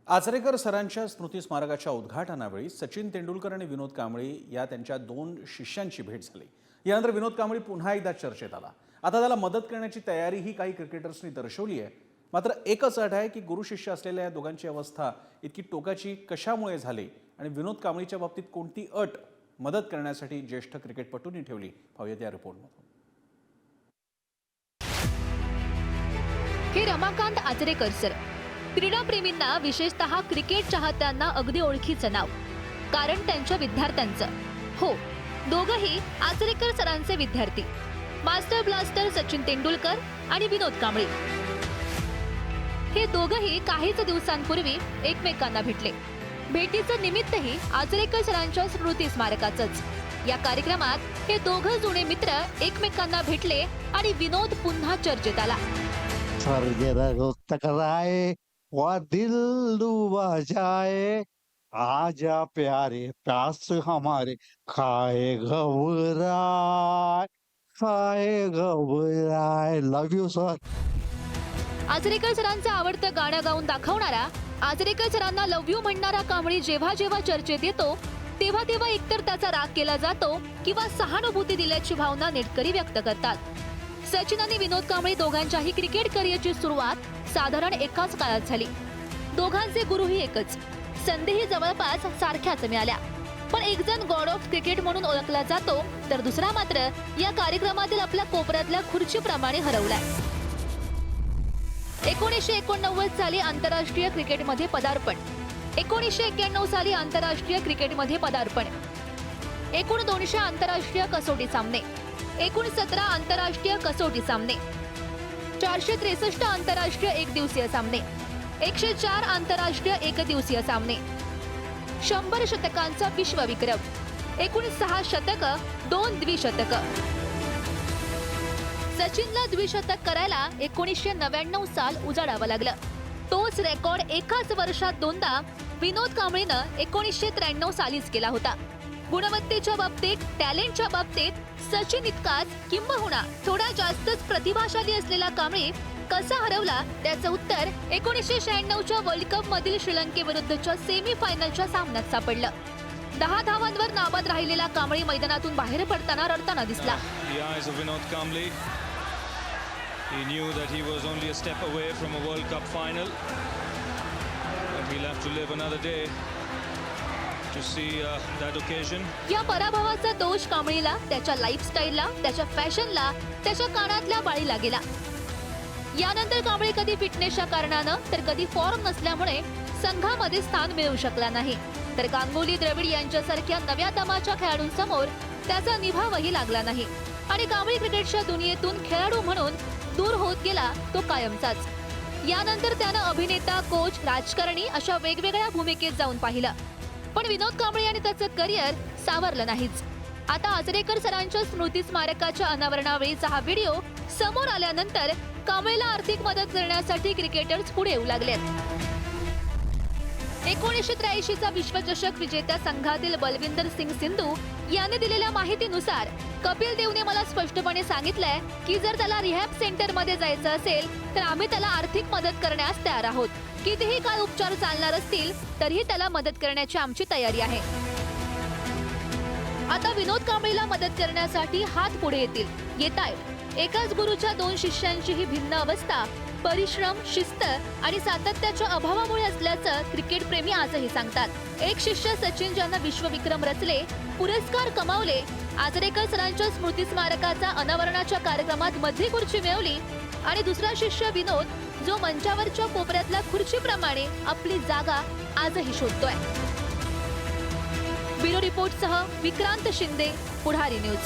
आचरेकर सरांच्या स्मृती स्मारकाच्या उद्घाटनावेळी सचिन तेंडुलकर आणि विनोद कांबळी या त्यांच्या दोन शिष्यांची भेट झाली। यानंतर विनोद कांबळी पुन्हा एकदा चर्चेत आला। आता त्याला मदत करण्याची तयारीही काही क्रिकेटर्सनी दर्शवली आहे। मात्र एकच अट आहे की गुरु शिष्य असलेल्या या दोघांची अवस्था इतकी टोकाची कशामुळे झाली आणि विनोद कांबळीच्या बाबतीत कोणती अट मदत करण्यासाठी ज्येष्ठ क्रिकेटपटूंनी ठेवली, पाहूयात या रिपोर्टमधून। हे रमाकांत आचरेकर सर क्रीडाप्रेमींना, विशेषतः क्रिकेट चाहत्यांना अगदी ओळखीचं नाव, कारण त्यांच्या विद्यार्थ्यांचं। हो, दोघंही आचरेकर सरांचे विद्यार्थी, मास्टर ब्लास्टर सचिन तेंडुलकर आणि विनोद कांबळी। हे दोघंही काहीच दिवसांपूर्वी एकमेकांना भेटले। भेटीचं निमित्तही आचरेकर सरांच्या स्मृती स्मारकाचंच। या कार्यक्रमात हे दोघं जुने मित्र एकमेकांना भेटले आणि विनोद पुन्हा चर्चेत आला। टकराए वह दिल डूबा जाए, आजा प्यारे प्यास हमारे खाए घबराए। लव यू सर। आचरेकर सरांचं आवडतं गाणं गाऊन दाखवणारा, आचरेकर सरांना लव्ह यू म्हणणारा कांबळी जेव्हा जेव्हा चर्चेत येतो तेव्हा तेव्हा एकतर त्याचा राग केला जातो किंवा सहानुभूती दिल्याची भावना नेटकरी व्यक्त करतात। सचिन आणि विनोद कांबळी दोघांच्याही क्रिकेट करिअरची सुरुवात साधारण एकाच काळात झाली। दोघांचे गुरुही एकच, संधीही जवळपास सारख्याच मिळाल्या। पण एक जण गॉड ऑफ क्रिकेट म्हणून ओळखला जातो, तर दुसरा मात्र या कार्यक्रमातील आपल्या कोपऱ्यातल्या खुर्चीप्रमाणे हरवलाय। 1989 साली आंतरराष्ट्रीय क्रिकेटमध्ये पदार्पण, 1991 साली आंतरराष्ट्रीय क्रिकेटमध्ये पदार्पण, एकूण 200 आंतरराष्ट्रीय कसोटी सामने, एकूण 17 आंतरराष्ट्रीय कसोटी सामने, 463 आंतरराष्ट्रीय एकदिवसीय सामने, 104 आंतरराष्ट्रीय एकदिवसीय सामने, 100 शतकांचा विश्वविक्रम, एकूण 6 शतकं, 2 द्विशतकं। सचिनला द्विशतक करायला 1999 साल उजाडावं लागलं। तोच रेकॉर्ड एकाच वर्षात दोनदा विनोद कांबळीनं 1993 सालीच केला होता। गुणवत्तेच्या बाबतीत, टॅलेंटच्या बाबतीत सचिन इतकाच किंबहुना थोडा जास्तच प्रतिभाशाली असलेला कांबळी कसा हरवला, त्याचं उत्तर 1996च्या वर्ल्ड कप मधील श्रीलंकेविरुद्धच्या सेमी फायनलच्या सामन्यात सापडलं। 10 धावांवर नाबाद राहिलेला कांबळी मैदानातून बाहेर पडताना रडताना दिसला। He knew that he was only a step away from a World Cup final, but he'll have to live another day to see that occasion. या पराभवाचा दोष कांबळीला, त्याच्या लाईफस्टाईलला, त्याच्या फॅशनला, त्याच्या कानातल्या बाळीला गेला। यानंतर कांबळी कधी फिटनेसच्या कारणानं तर कधी फॉर्म नसल्यामुळे संघामध्ये स्थान मिळवू शकला नाही, तर गांगुली, द्रविड यांच्यासारख्या नव्या दमाच्या खेळाडूंसमोर त्याचा निभावही लागला नाही आणि कांबळी क्रिकेटच्या दुनियेतून खेळाडू म्हणून दूर होत गेला तो कायमचाच। यानंतर त्यानं अभिनेता, कोच, राजकारणी अशा वेगवेगळ्या भूमिकेत जाऊन पाहिलं, पण विनोद कांबळी आणि त्याचं करिअर सावरलं नाहीच। आता आचरेकर सरांच्या स्मृती स्मारकाच्या अनावरणावेळीचा हा व्हिडिओ समोर आल्यानंतर कांबळीला आर्थिक मदत करण्यासाठी क्रिकेटर्स पुढे येऊ लागलेत। 1983चा विश्वचषक विजेत्या संघातील बलविंदर सिंग सिंधू याने दिलेल्या माहितीनुसार कपिल देवने मला स्पष्टपणे सांगितलंय की जर त्याला रिहॅब सेंटरमध्ये जायचं असेल तर आम्ही त्याला आर्थिक मदत करण्यास तयार आहोत। कितीही काळ उपचार चालणार असतील तरीही त्याला मदत करण्याची आमची तयारी आहे। आता विनोद कांबळीला मदत करण्यासाठी हात पुढे येतायत। एकाच गुरुच्या 2 शिष्यांची ही भिन्न अवस्था परिश्रम, शिस्त आणि सातत्याच्या अभावामुळे असल्याचं क्रिकेट प्रेमी आजही सांगतात। एक शिष्य सचिन, ज्यानं विश्वविक्रम रचले, पुरस्कार कमावले, आचरेकर सरांच्या स्मृती स्मारकाचा अनावरणाच्या कार्यक्रमात मधली खुर्ची मिळवली, आणि दुसरा शिष्य विनोद, जो मंचावरच्या कोपऱ्यातल्या खुर्चीप्रमाणे आपली जागा आजही शोधतोय। ब्युरो रिपोर्टसह विक्रांत शिंदे, पुढारी न्यूज।